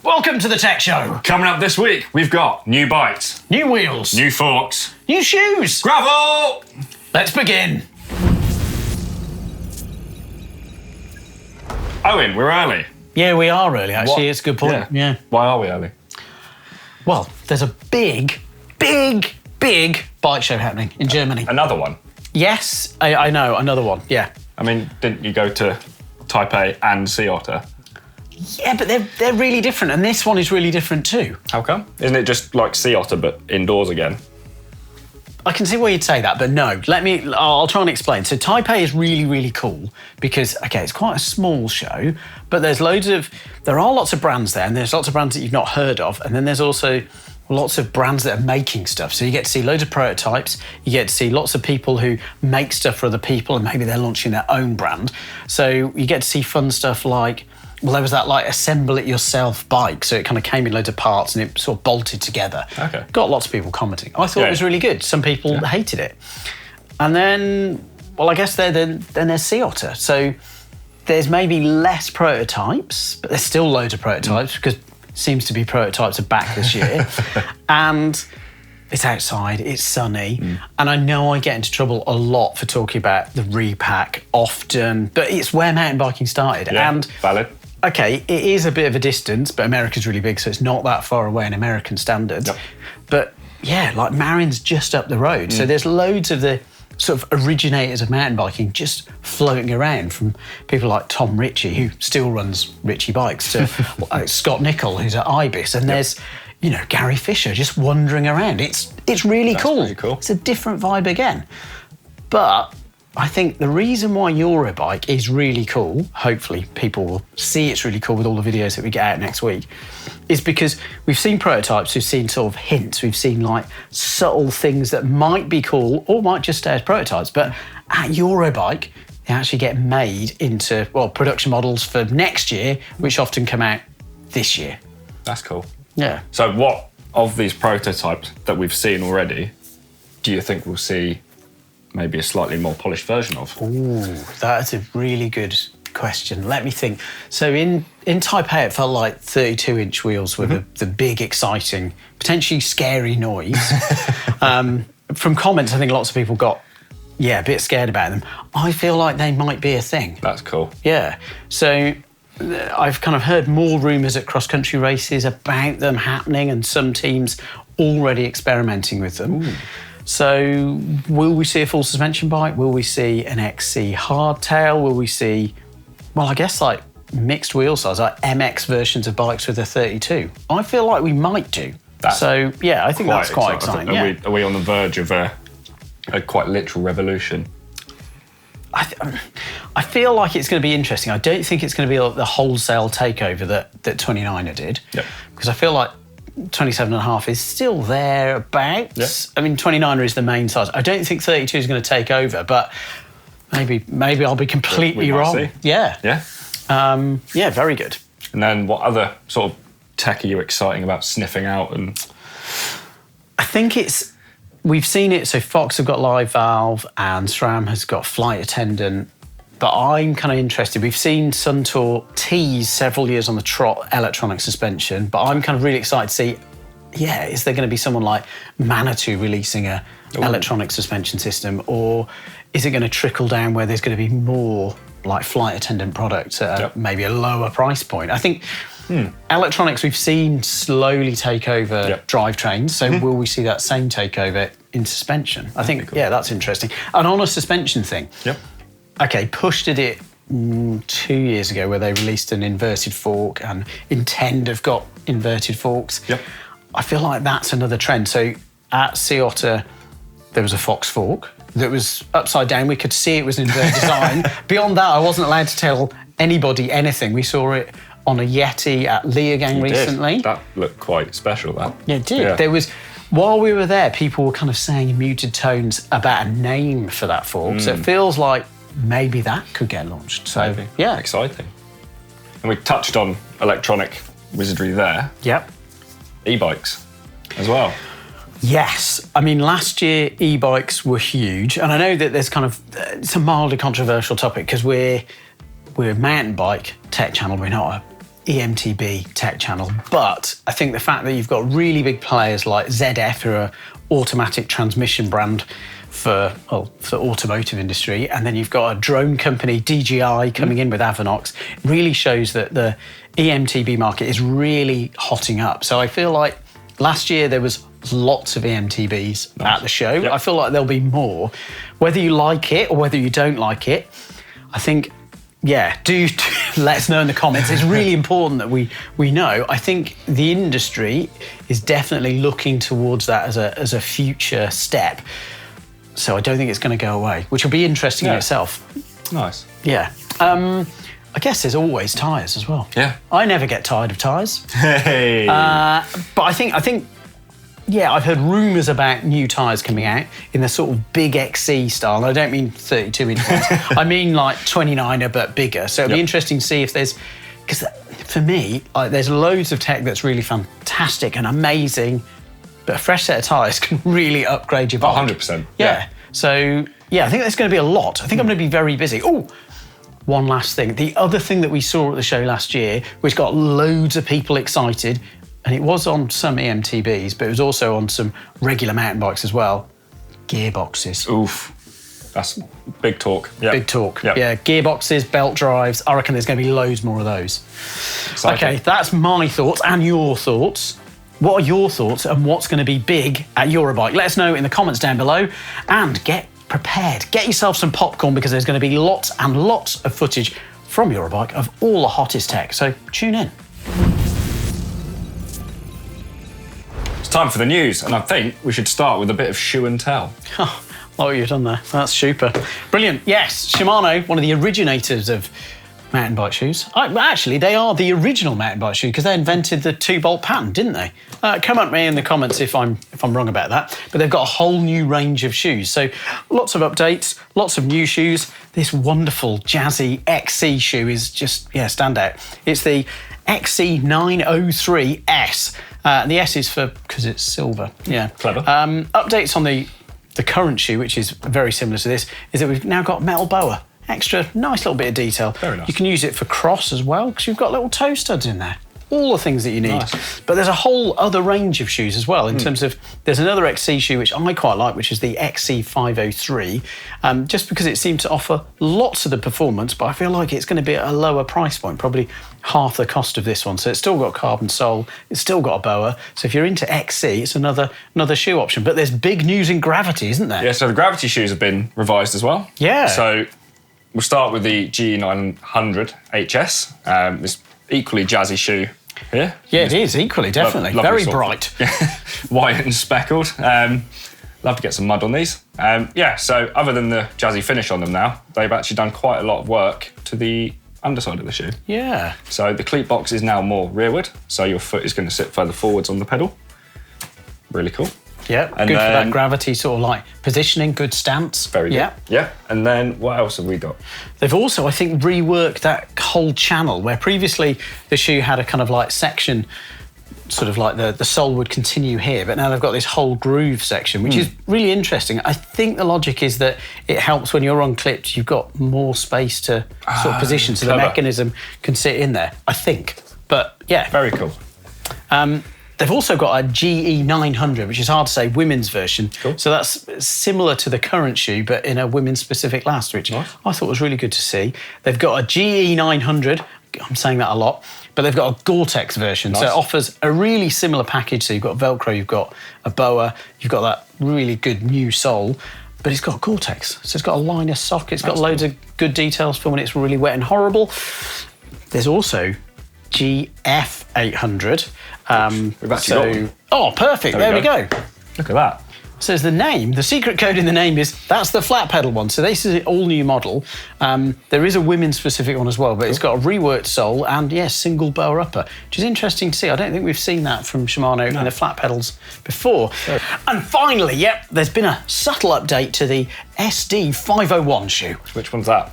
Welcome to the Tech Show. Coming up this week, we've got new bikes, new wheels, new forks, new shoes, gravel. Let's begin. Owen, we're early. Yeah, we are early, actually. It's a good point. Yeah. Why are we early? Well, there's a big bike show happening in Germany. Another one? Yes, I know, another one, yeah. I mean, didn't you go to Taipei and Sea Otter? Yeah, but they're really different, and this one is really different too. How come? Isn't it just like Sea Otter, but indoors again? I can see why you'd say that, but no. I'll try and explain. So Taipei is really cool because, okay, it's quite a small show, but there are lots of brands there, and there's lots of brands that you've not heard of, and then there's also lots of brands that are making stuff. So you get to see loads of prototypes, you get to see lots of people who make stuff for other people, and maybe they're launching their own brand. So you get to see fun stuff like, well, there was that like assemble it yourself bike. So it kind of came in loads of parts and it sort of bolted together. Okay. Got lots of people commenting. I thought it was really good. Some people hated it. And then, well, I guess then there's Sea Otter. So there's maybe less prototypes, but there's still loads of prototypes because it seems to be prototypes are back this year. And it's outside, it's sunny. And I know I get into trouble a lot for talking about the repack often, but it's where mountain biking started. Yeah, and valid. Okay, it is a bit of a distance, but America's really big, so it's not that far away in American standards. Yep. But yeah, like Marin's just up the road. So there's loads of the sort of originators of mountain biking just floating around, from people like Tom Ritchie, who still runs Ritchie Bikes, to Scott Nicol, who's at Ibis. And there's, Gary Fisher just wandering around. It's really cool. Pretty cool. It's a different vibe again. But I think the reason why Eurobike is really cool, hopefully people will see it's really cool with all the videos that we get out next week, is because we've seen prototypes, we've seen sort of hints, we've seen like subtle things that might be cool or might just stay as prototypes. But at Eurobike, they actually get made into, production models for next year, which often come out this year. That's cool. Yeah. So what of these prototypes that we've seen already do you think we'll see maybe a slightly more polished version of? Ooh, that's a really good question. Let me think. So in Taipei, it felt like 32-inch wheels were the big, exciting, potentially scary noise. From comments, I think lots of people got, a bit scared about them. I feel like they might be a thing. That's cool. Yeah. So I've kind of heard more rumours at cross-country races about them happening, and some teams already experimenting with them. Ooh. So will we see a full suspension bike? Will we see an XC hardtail? Will we see, I guess like mixed wheel size, like MX versions of bikes with a 32? I feel like we might do. I think that's quite exciting. Are we on the verge of a quite literal revolution? I feel like it's going to be interesting. I don't think it's going to be like the wholesale takeover that 29er did. Yep. Because I feel like 27.5 is still thereabouts. Yeah. I mean, 29er is the main size. I don't think 32 is going to take over, but maybe I'll be completely wrong. See. Yeah. Yeah, very good. And then what other sort of tech are you exciting about sniffing out? And I think we've seen it. So Fox have got live valve and SRAM has got flight attendant. But I'm kind of interested. We've seen Suntour tease several years on the Trot electronic suspension, but I'm kind of really excited to see, is there going to be someone like Manitou releasing a electronic suspension system, or is it going to trickle down where there's going to be more like flight attendant products at maybe a lower price point? I think electronics we've seen slowly take over drivetrains, so will we see that same takeover in suspension? I think, cool. That's interesting. And on a suspension thing, okay, Push did it 2 years ago where they released an inverted fork, and Intend have got inverted forks. Yep. I feel like that's another trend. So at Sea Otter, there was a Fox fork that was upside down. We could see it was an inverted design. Beyond that, I wasn't allowed to tell anybody anything. We saw it on a Yeti at Leogang recently. That looked quite special, that. Yeah, it did. Yeah. There was, while we were there, people were kind of saying in muted tones about a name for that fork. So it feels like maybe that could get launched. So, maybe. Yeah. Exciting. And we touched on electronic wizardry there. Yep. E-bikes as well. Yes. I mean, last year, e-bikes were huge. And I know that there's kind of, it's a mildly controversial topic because we're a mountain bike tech channel. We're not a EMTB Tech channel, but I think the fact that you've got really big players like ZF, who are automatic transmission brand for automotive industry, and then you've got a drone company, DJI, coming in with Avanox, really shows that the EMTB market is really hotting up. So I feel like last year there was lots of EMTBs at the show. Yep. I feel like there'll be more. Whether you like it or whether you don't like it, I think, do let us know in the comments. It's really important that we know. I think the industry is definitely looking towards that as a future step. So I don't think it's going to go away, which will be interesting in itself. Nice. Yeah. I guess there's always tyres as well. Yeah. I never get tired of tyres. Hey. But I think, I've heard rumours about new tyres coming out in the sort of big XC style. And I don't mean 32-inch ones. I mean like 29er, but bigger. So it'll be interesting to see if there's... Because for me, there's loads of tech that's really fantastic and amazing, but a fresh set of tyres can really upgrade your bike. 100%. Yeah. So, I think there's going to be a lot. I think I'm going to be very busy. Oh, one last thing. The other thing that we saw at the show last year, which got loads of people excited, and it was on some EMTBs, but it was also on some regular mountain bikes as well, gearboxes. Oof. That's big talk. Yep. Big talk. Yep. Yeah, gearboxes, belt drives. I reckon there's going to be loads more of those. Exciting. Okay, that's my thoughts and your thoughts. What are your thoughts and what's going to be big at Eurobike? Let us know in the comments down below, and get prepared. Get yourself some popcorn, because there's going to be lots and lots of footage from Eurobike of all the hottest tech. So tune in. It's time for the news, and I think we should start with a bit of shoe and tell. Oh, what you've done there. That's super. Brilliant. Yes, Shimano, one of the originators of mountain bike shoes. Actually, they are the original mountain bike shoe, because they invented the 2-bolt pattern, didn't they? Come at me in the comments if I'm wrong about that. But they've got a whole new range of shoes. So lots of updates, lots of new shoes. This wonderful jazzy XC shoe is just, standout. It's the XC903S. The S is because it's silver. Yeah. Clever. Updates on the current shoe, which is very similar to this, is that we've now got metal boa. Extra nice little bit of detail. Very nice. You can use it for cross as well, because you've got little toe studs in there. All the things that you need. Nice. But there's a whole other range of shoes as well, in terms of, there's another XC shoe which I quite like, which is the XC503, just because it seems to offer lots of the performance, but I feel like it's going to be at a lower price point, probably half the cost of this one. So it's still got carbon sole, it's still got a boa. So if you're into XC, it's another shoe option. But there's big news in gravity, isn't there? Yeah, so the gravity shoes have been revised as well. Yeah. So we'll start with the GE900 HS, this equally jazzy shoe here. Yeah, it is, equally, definitely. Very bright. White and speckled. Love to get some mud on these. So other than the jazzy finish on them now, they've actually done quite a lot of work to the underside of the shoe. Yeah. So the cleat box is now more rearward, so your foot is going to sit further forwards on the pedal. Really cool. Yeah, good for that gravity sort of like positioning, good stance. Very good. Yeah. And then what else have we got? They've also, I think, reworked that whole channel, where previously the shoe had a kind of like section, sort of like the sole would continue here, but now they've got this whole groove section, which is really interesting. I think the logic is that it helps when you're unclipped, you've got more space to sort of position, so the mechanism can sit in there, I think. But yeah. Very cool. They've also got a GE900, which is hard to say, women's version. Cool. So that's similar to the current shoe, but in a women's specific last, which I thought was really good to see. They've got a GE900, I'm saying that a lot, but they've got a Gore-Tex version. Nice. So it offers a really similar package. So you've got Velcro, you've got a boa, you've got that really good new sole, but it's got Gore-Tex. So it's got a liner sock, it's got loads of good details for when it's really wet and horrible. There's also GF800. We've actually got one. Oh, perfect. There we go. Look at that. So the name, the secret code in the name is, that's the flat pedal one. So this is an all new model. There is a women's specific one as well, but it's got a reworked sole and, single boa upper, which is interesting to see. I don't think we've seen that from Shimano in the flat pedals before. And finally, there's been a subtle update to the SD501 shoe. Which one's that?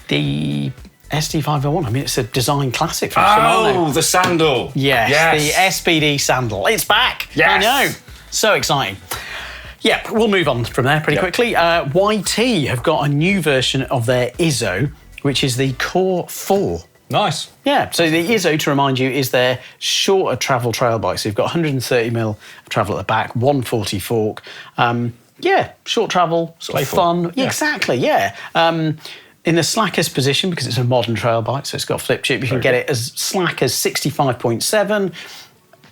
The SD501, I mean, it's a design classic from Shimano. Oh, the sandal. Yes, the SPD sandal. It's back. Yes. I know. So exciting. Yeah, we'll move on from there pretty quickly. YT have got a new version of their ISO, which is the Core 4 Nice. Yeah, so the ISO, to remind you, is their shorter travel trail bike. So you've got 130mm of travel at the back, 140 fork. Short travel, sort of fun. Yeah. Exactly, yeah. In the slackest position, because it's a modern trail bike, so it's got a flip chip, you can get it as slack as 65.7.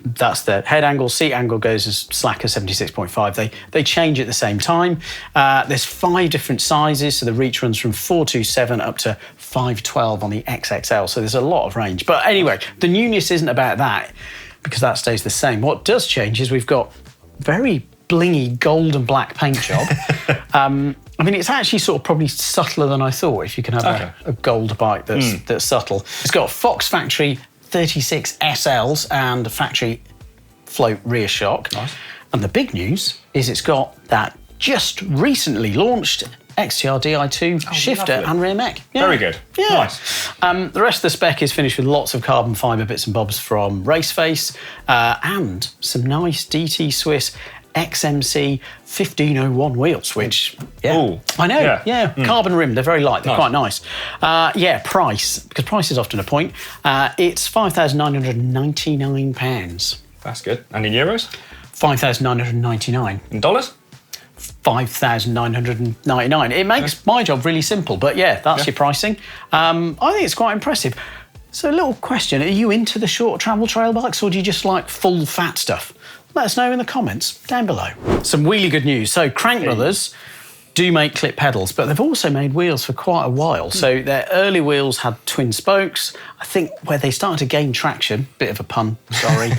That's the head angle. Seat angle goes as slack as 76.5. They change at the same time. There's 5 different sizes, so the reach runs from 427 up to 512 on the XXL, so there's a lot of range. But anyway, the newness isn't about that, because that stays the same. What does change is we've got very blingy gold and black paint job. I mean, it's actually sort of probably subtler than I thought, if you can have a gold bike that's subtle. It's got Fox Factory 36 SLs and a factory float rear shock. Nice. And the big news is it's got that just recently launched XTR Di2 shifter and rear mech. Yeah. Very good. Yeah. Nice. The rest of the spec is finished with lots of carbon fibre bits and bobs from Raceface and some nice DT Swiss XMC 1501 wheels, which, I know, carbon rim, they're very light, they're quite nice. Price, because price is often a point, it's £5,999. That's good. And in euros? 5,999. In dollars? 5,999. It makes my job really simple, but that's your pricing. I think it's quite impressive. So a little question, are you into the short travel trail bikes, or do you just like full fat stuff? Let us know in the comments down below. Some really good news. So Crank Brothers do make clip pedals, but they've also made wheels for quite a while. So their early wheels had twin spokes. I think where they started to gain traction, bit of a pun, sorry,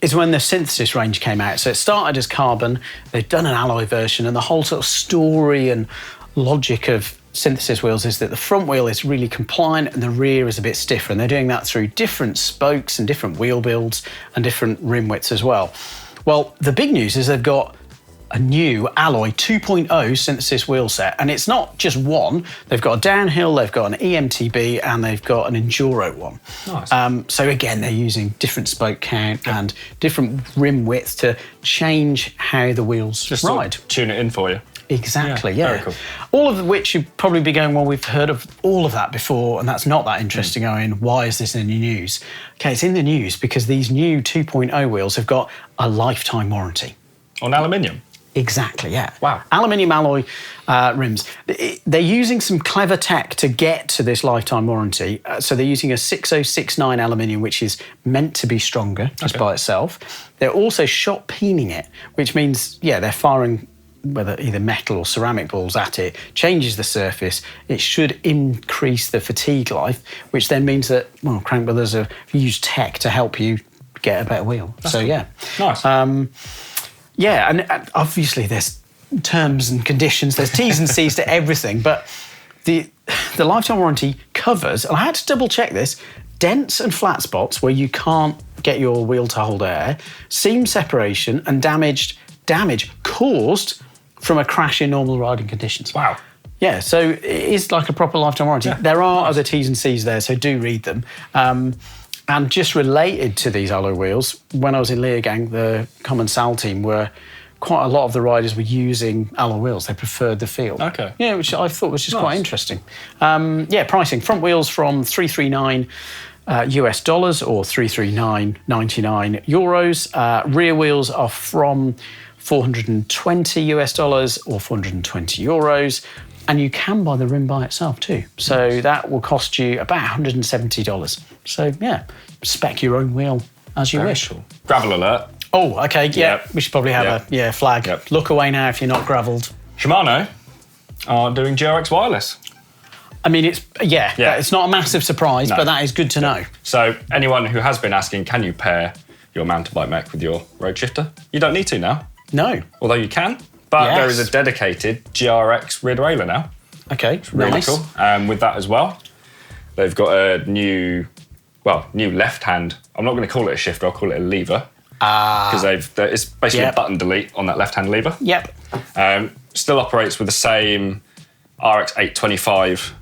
is when the synthesis range came out. So it started as carbon, they've done an alloy version, and the whole sort of story and logic of synthesis wheels is that the front wheel is really compliant and the rear is a bit stiffer, and they're doing that through different spokes and different wheel builds and different rim widths as well. Well, the big news is they've got a new alloy 2.0 synthesis wheel set, and it's not just one. They've got a downhill, they've got an EMTB, and they've got an enduro one. Nice. So again, they're using different spoke count and different rim width to change how the wheels ride. Sort of tune it in for you. Exactly, yeah. Very cool. All of which you'd probably be going, well, we've heard of all of that before, and that's not that interesting, Owen. Why is this in the news? Okay, it's in the news because these new 2.0 wheels have got a lifetime warranty. On aluminium? Exactly, yeah. Wow. Aluminium alloy rims. They're using some clever tech to get to this lifetime warranty. So they're using a 6069 aluminium, which is meant to be stronger just by itself. They're also shot peening it, which means, they're firing whether either metal or ceramic balls at it, changes the surface. It should increase the fatigue life, which then means that, Crank Brothers have used tech to help you get a better wheel. That's cool. Nice. And obviously there's terms and conditions, there's T's and C's to everything, but the lifetime warranty covers, and I had to double check this, dents and flat spots where you can't get your wheel to hold air, seam separation, and damage caused from a crash in normal riding conditions. Wow. Yeah, so it is like a proper lifetime warranty. Yeah. There are other T's and C's there, so do read them. And just related to these alloy wheels, when I was in Leogang, the Common Sal team were quite a lot of the riders were using alloy wheels. They preferred the feel. Okay. Yeah, which I thought was just quite interesting. Pricing. Front wheels from $339 US dollars or €339.99 euros. Rear wheels are from $420 US dollars or 420 euros. And you can buy the rim by itself too. So that will cost you about $170. So spec your own wheel as you wish. Cool. Gravel alert. Oh, okay, we should probably have a flag. Yep. Look away now if you're not gravelled. Shimano are doing GRX wireless. I mean, it's not a massive surprise, but that is good to know. So anyone who has been asking, can you pair your mountain bike mech with your road shifter? You don't need to now. No. Although you can. But there is a dedicated GRX rear derailleur now. Okay, it's really cool. With that as well, they've got a new left-hand. I'm not going to call it a shifter. I'll call it a lever because it's basically a button delete on that left-hand lever. Yep. Still operates with the same RX 825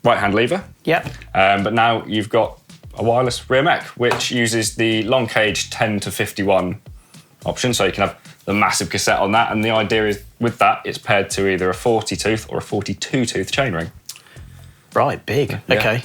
right-hand lever. Yep. But now you've got a wireless rear mech, which uses the long cage 10 to 51 option, so you can have the massive cassette on that, and the idea is with that it's paired to either a 40 tooth or a 42 tooth chainring. Right, big. Okay.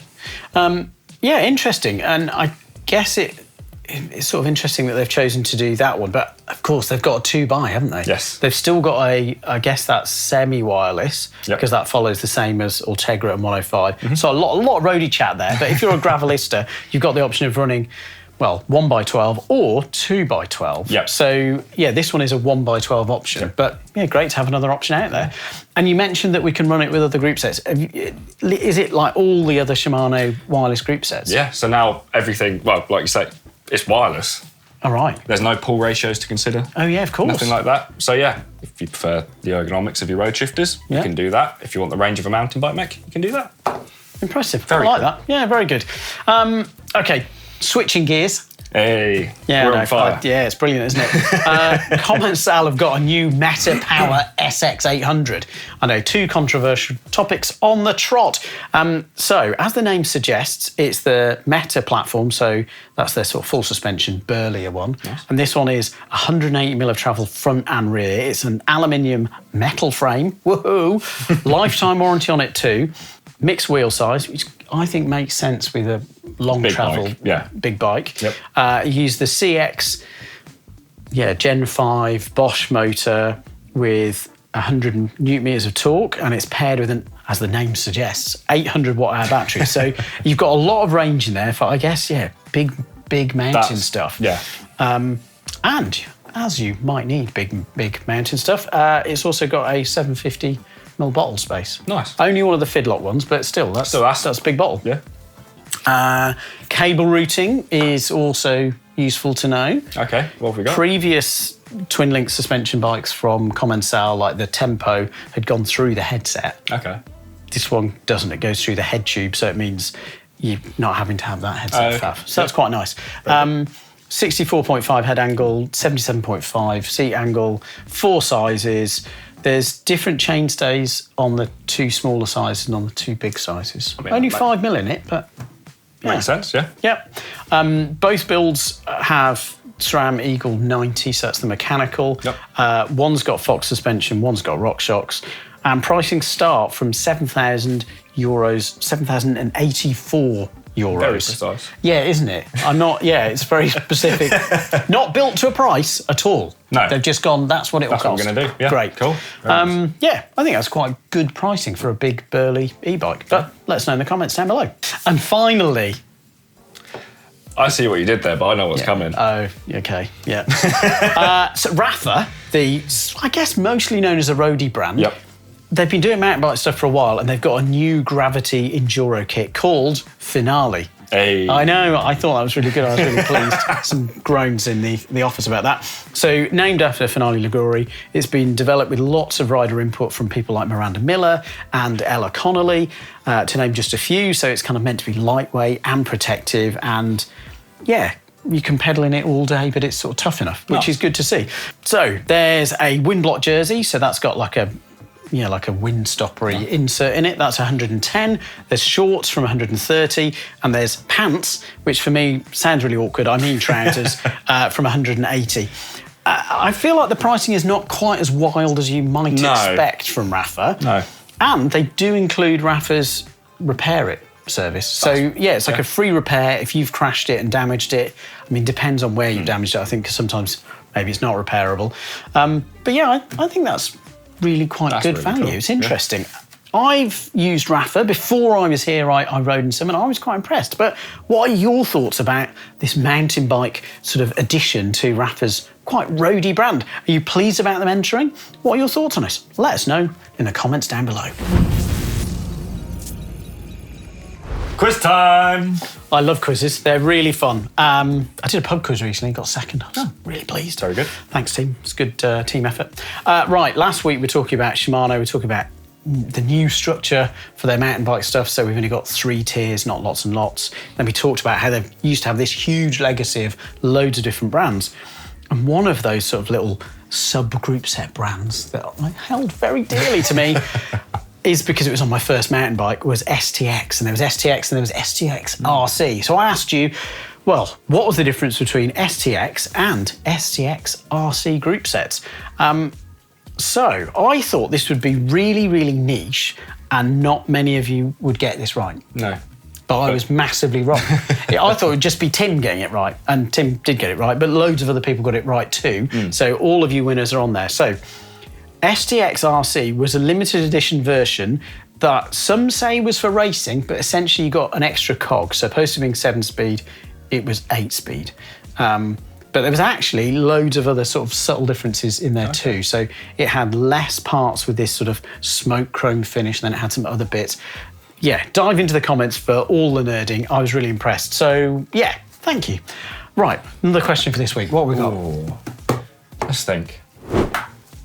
Yeah, interesting. And I guess it's sort of interesting that they've chosen to do that one. But of course, they've got a 2x, haven't they? Yes. They've still got I guess that's semi-wireless, because that follows the same as Ultegra and 105. So a lot of roadie chat there. But if you're a gravelista, you've got the option of running, well, 1x12 or 2x12. Yep. So, yeah, this one is a 1x12 option. Yep. But, yeah, great to have another option out there. And you mentioned that we can run it with other group sets. Is it like all the other Shimano wireless group sets? Yeah, so now everything, well, like you say, it's wireless. All right. There's no pull ratios to consider. Oh, yeah, of course. Nothing like that. So, yeah, if you prefer the ergonomics of your road shifters, you can do that. If you want the range of a mountain bike mech, you can do that. Impressive. Very I like cool. that. Yeah, very good. OK, switching gears. Hey, Yeah, we're on fire. yeah, it's brilliant, isn't it? Commensal have got a new Meta Power SX800. I know, 2 controversial topics on the trot. So, as the name suggests, it's the Meta platform, so that's their sort of full suspension, burlier one. Nice. And this one is 180mm of travel front and rear. It's an aluminium metal frame. Woohoo! Lifetime warranty on it too. Mixed wheel size, which I think makes sense with a long Big travel bike, big bike. Yep. You use the CX Gen 5 Bosch motor with 100 newton meters of torque, and it's paired with an, as the name suggests, 800 watt hour battery. So you've got a lot of range in there for, I guess, big mountain stuff. Yeah. And as you might need big mountain stuff, it's also got a 750 ml bottle space. Nice. Only one of the Fidlock ones, but still, that's a big bottle. Yeah. Cable routing is also useful to know. Okay, what have we got? Previous twin-link suspension bikes from Commensal, like the Tempo, had gone through the headset. Okay. This one doesn't. It goes through the head tube, so it means you're not having to have that headset faff. So that's quite nice. 64.5 head angle, 77.5 seat angle, 4 sizes. There's different chainstays on the 2 smaller sizes and on the 2 big sizes. Only 5mm in it, but... Yeah. Makes sense, yeah. Yep. Both builds have SRAM Eagle 90, so that's the mechanical. Yep. One's got Fox suspension, one's got RockShox. And pricing start from €7,000, €7,084. Very precise. Yeah, isn't it? It's very specific. Not built to a price at all. No. They've just gone, that's what it will cost. That's what we're going to do. Yeah. Great. Cool. Yeah, I think that's quite good pricing for a big, burly e-bike. But let us know in the comments down below. And finally... I see what you did there, but I know what's coming. Oh, okay, yeah. So Rapha, I guess mostly known as a roadie brand, they've been doing mountain bike stuff for a while, and they've got a new gravity enduro kit called Finale. Hey. I know, I thought that was really good. I was really pleased. Some groans in the office about that. So, named after Finale Liguori, it's been developed with lots of rider input from people like Miranda Miller and Ella Connolly, to name just a few. So, it's kind of meant to be lightweight and protective, and yeah, you can pedal in it all day, but it's sort of tough enough, which is good to see. So, there's a Windblock jersey, so that's got like a windstoppery insert in it. That's 110. There's shorts from 130, and there's pants, which for me sounds really awkward. I mean trousers from 180. I feel like the pricing is not quite as wild as you might expect from Rapha. No. And they do include Rapha's repair it service. So it's like a free repair if you've crashed it and damaged it. I mean, depends on where you've damaged it, I think, because sometimes maybe it's not repairable. But yeah, I think that's really quite good value. Cool. It's interesting. Yeah. I've used Rapha. Before I was here, I rode in some, and I was quite impressed. But what are your thoughts about this mountain bike sort of addition to Rapha's quite roady brand? Are you pleased about them entering? What are your thoughts on it? Let us know in the comments down below. Quiz time! I love quizzes. They're really fun. I did a pub quiz recently, got second. I was really pleased. Very good. Thanks, team. It's good team effort. Right, last week we were talking about Shimano. We were talking about the new structure for their mountain bike stuff. So we've only got 3 tiers, not lots and lots. Then we talked about how they used to have this huge legacy of loads of different brands. And one of those sort of little sub-group set brands that I held very dearly to me is because it was on my first mountain bike, was STX. And there was STX and there was STX RC. So I asked you, well, what was the difference between STX and STX RC group sets? So I thought this would be really, really niche and not many of you would get this right. No. but I was massively wrong. I thought it would just be Tim getting it right, and Tim did get it right, but loads of other people got it right too. So all of you winners are on there. So STX RC was a limited edition version that some say was for racing, but essentially you got an extra cog. So opposed to being 7-speed, it was 8-speed. But there was actually loads of other sort of subtle differences in there too. So it had less parts with this sort of smoke chrome finish, and then it had some other bits. Yeah, dive into the comments for all the nerding. I was really impressed. So yeah, thank you. Right, another question for this week. What have we got? Ooh, let's think.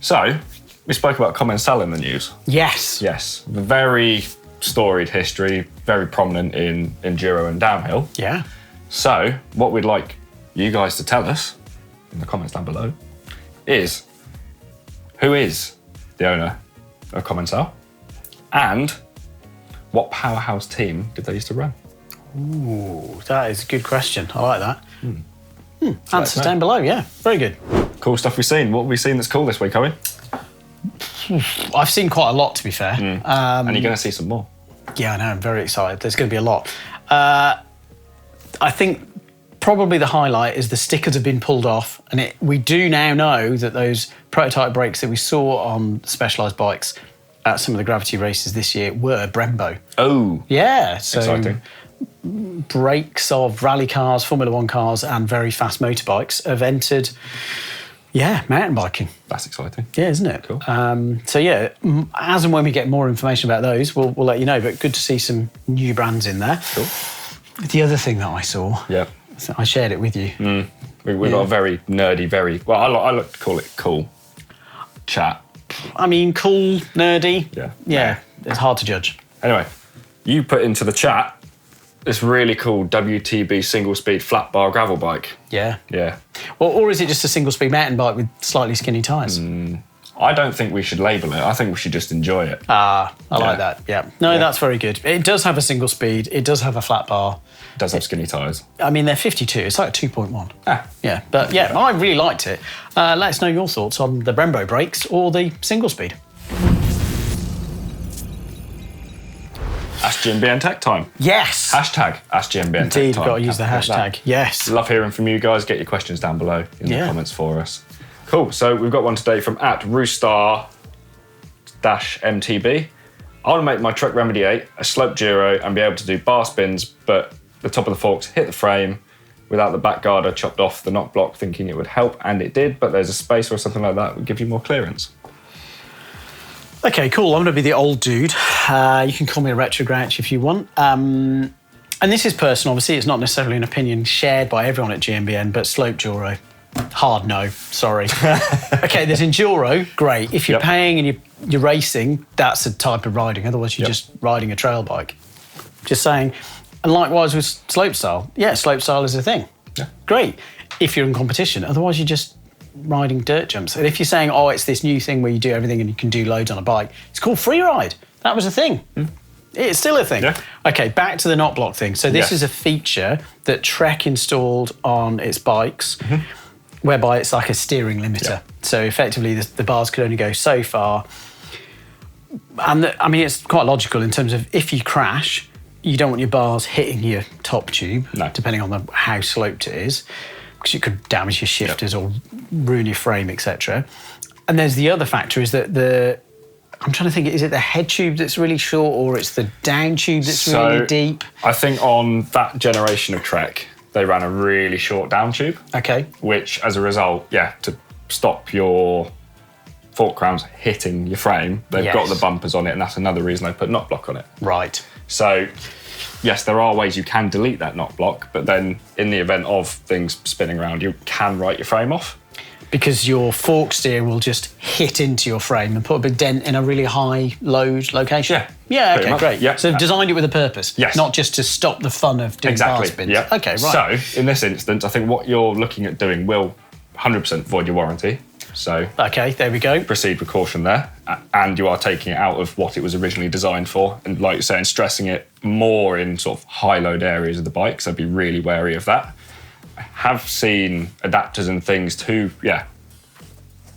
So, we spoke about Commencal in the news. Yes. Yes, very storied history, very prominent in enduro and downhill. Yeah. So, what we'd like you guys to tell us in the comments down below is who is the owner of Commencal and what powerhouse team did they used to run? Ooh, that is a good question. I like that. Answers down below, yeah. Very good. Cool stuff we've seen. What have we seen that's cool this week, Owen? I've seen quite a lot, to be fair. And you're going to see some more. Yeah, I know. I'm very excited. There's going to be a lot. I think probably the highlight is the stickers have been pulled off, and we do now know that those prototype brakes that we saw on Specialized bikes at some of the Gravity races this year were Brembo. Oh, yeah, so exciting. Brakes of rally cars, Formula One cars, and very fast motorbikes have entered. Yeah, mountain biking. That's exciting. Yeah, isn't it? Cool. So yeah, as and when we get more information about those, we'll let you know. But good to see some new brands in there. Cool. The other thing that I saw. Yeah. I shared it with you. We've got a very nerdy, I like to call it cool chat. I mean, cool, nerdy. Yeah. Yeah, it's hard to judge. Anyway, you put into the chat this really cool WTB single-speed flat bar gravel bike. Yeah. Yeah. Well, or is it just a single-speed mountain bike with slightly skinny tyres? I don't think we should label it. I think we should just enjoy it. I like that, yeah. No, that's very good. It does have a single speed. It does have a flat bar. It does have skinny tyres. I mean, they're 52. It's like a 2.1. Yeah. But yeah, I really liked it. Let us know your thoughts on the Brembo brakes or the single speed. AskGMBN Tech time. Yes. Hashtag AskGMBN Tech Indeed, time. got to use the hashtag. Yes. Love hearing from you guys. Get your questions down below in the comments for us. Cool. So we've got one today from @Roostar-MTB. I want to make my Trek Remedy 8 a slope gyro and be able to do bar spins, but the top of the forks hit the frame without the back guard. I chopped off the knock block thinking it would help, and it did, but there's a space or something like that would give you more clearance. Okay, cool. I'm going to be the old dude. You can call me a retro grouch if you want. And this is personal. Obviously, it's not necessarily an opinion shared by everyone at GMBN, but slope gyro. Hard no, sorry. Okay, there's enduro, great. If you're paying and you're racing, that's a type of riding. Otherwise, you're just riding a trail bike. Just saying. And likewise with slopestyle. Yeah, slopestyle is a thing. Yeah. Great. If you're in competition. Otherwise, you're just riding dirt jumps. And if you're saying, oh, it's this new thing where you do everything and you can do loads on a bike, it's called free ride. That was a thing. It's still a thing. Yeah. Okay, back to the knock block thing. So this is a feature that Trek installed on its bikes, whereby it's like a steering limiter. Yeah. So effectively, the bars could only go so far. And I mean, it's quite logical in terms of if you crash, you don't want your bars hitting your top tube, depending on how sloped it is, because it could damage your shifters or ruin your frame, etc. And there's the other factor is that I'm trying to think, is it the head tube that's really short or it's the down tube that's really deep? I think on that generation of Trek, they ran a really short down tube. Okay. Which, as a result, to stop your fork crowns hitting your frame, they've got the bumpers on it, and that's another reason they put knock block on it. Right. So, yes, there are ways you can delete that knock block, but then in the event of things spinning around, you can write your frame off. Because your fork steer will just hit into your frame and put a big dent in a really high load location. Yeah, okay, great. Yeah. So they've designed it with a purpose. Yes. Not just to stop the fun of doing bar spins. Yeah. Okay, right. So, in this instance, I think what you're looking at doing will 100% void your warranty. So, okay, there we go. Proceed with caution there. And you are taking it out of what it was originally designed for. And like you're saying, stressing it more in sort of high load areas of the bike. So be really wary of that. I have seen adapters and things to,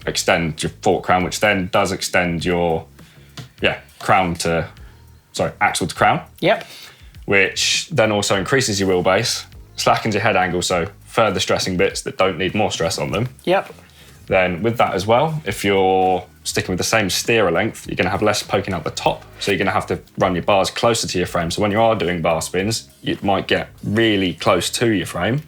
extend your fork crown, which then does extend your, axle to crown. Yep. which then also increases your wheelbase, slackens your head angle, so further stressing bits that don't need more stress on them. Yep. Then with that as well, if you're sticking with the same steerer length, you're going to have less poking out the top, so you're going to have to run your bars closer to your frame. So when you are doing bar spins, you might get really close to your frame.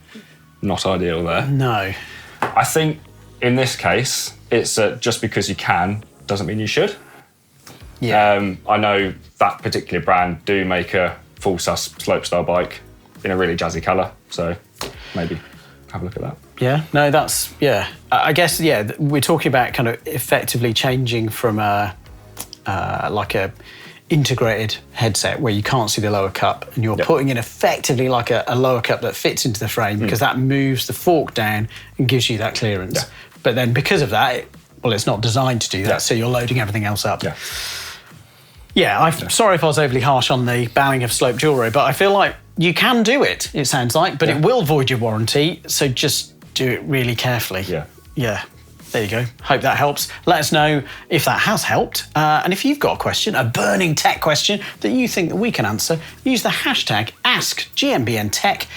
Not ideal there. No. I think in this case, it's just because you can doesn't mean you should. Yeah. I know that particular brand do make a full sus slopestyle bike in a really jazzy colour, so maybe have a look at that. Yeah, no, that's, yeah. I guess, yeah, we're talking about kind of effectively changing from like a integrated headset where you can't see the lower cup, and you're putting in effectively like a lower cup that fits into the frame because that moves the fork down and gives you that clearance. Yeah. But then because of that, it's not designed to do that, so you're loading everything else up. Yeah. Yeah, I'm sorry if I was overly harsh on the banning of slope jewellery, but I feel like you can do it, it sounds like, but it will void your warranty, so just do it really carefully. Yeah. Yeah, there you go. Hope that helps. Let us know if that has helped. And if you've got a question, a burning tech question that you think that we can answer, use the hashtag AskGMBNTech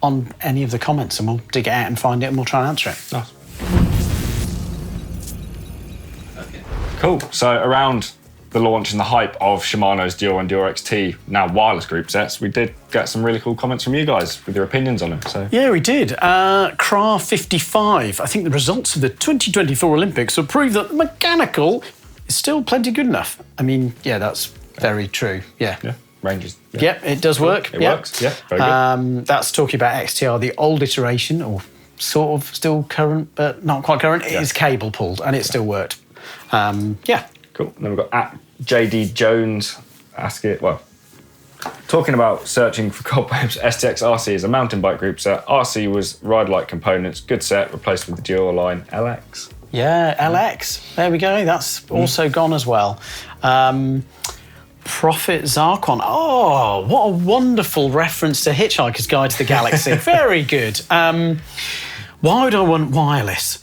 on any of the comments and we'll dig it out and find it and we'll try and answer it. Nice. Okay. Cool. So around the launch and the hype of Shimano's Duo and Duo XT, now wireless group sets, we did get some really cool comments from you guys with your opinions on them. So yeah, we did. Cra55, I think the results of the 2024 Olympics will prove that the mechanical is still plenty good enough. I mean, yeah, that's very true. Yeah. Yeah. Ranges. Yeah. Yep, it does work. It works. Yeah, very good. That's talking about XTR, the old iteration, or sort of still current, but not quite current. It is cable pulled and it still worked. Yeah. Cool. And then we've got at JD Jones talking about searching for cobwebs. STX RC is a mountain bike group set. RC was ride-like components, good set, replaced with the dual line LX. Yeah, LX. There we go. That's also gone as well. Prophet Zarquon. Oh, what a wonderful reference to Hitchhiker's Guide to the Galaxy. Very good. Why would I want wireless?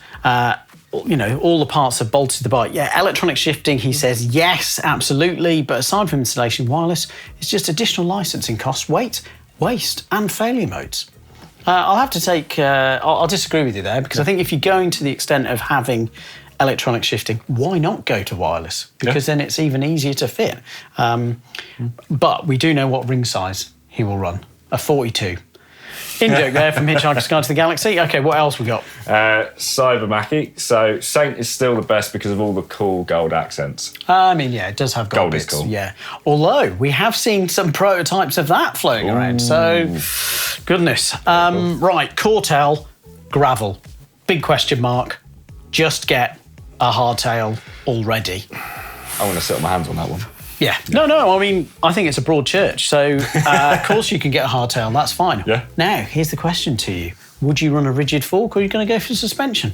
You know, all the parts are bolted to the bike. Yeah, electronic shifting, he says, yes, absolutely. But aside from installation, wireless is just additional licensing costs, weight, waste, and failure modes. I'll have to take, I'll disagree with you there, because I think if you're going to the extent of having electronic shifting, why not go to wireless? Because then it's even easier to fit. But we do know what ring size he will run, a 42. In-joke there from Hitchhiker's Guide to the Galaxy. Okay, what else we got? Cybermackie. So Saint is still the best because of all the cool gold accents. I mean, yeah, it does have gold bits. Is cool. Yeah. Although we have seen some prototypes of that floating around. So, goodness. Right, Cortel, gravel. Big question mark. Just get a hardtail already. I want to sit on my hands on that one. Yeah. No, I mean, I think it's a broad church. So, of course you can get a hardtail, that's fine. Yeah. Now, here's the question to you. Would you run a rigid fork or are you going to go for suspension?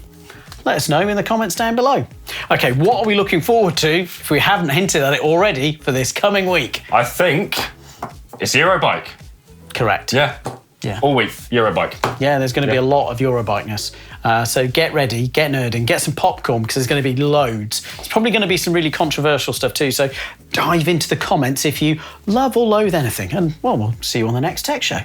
Let us know in the comments down below. Okay, what are we looking forward to, if we haven't hinted at it already, for this coming week? I think it's Eurobike. Correct. Yeah. All week, Eurobike. Yeah, there's going to be a lot of Eurobike-ness. So get ready, get nerding, get some popcorn because there's going to be loads. There's probably going to be some really controversial stuff too. So dive into the comments if you love or loathe anything. And, well, we'll see you on the next Tech Show.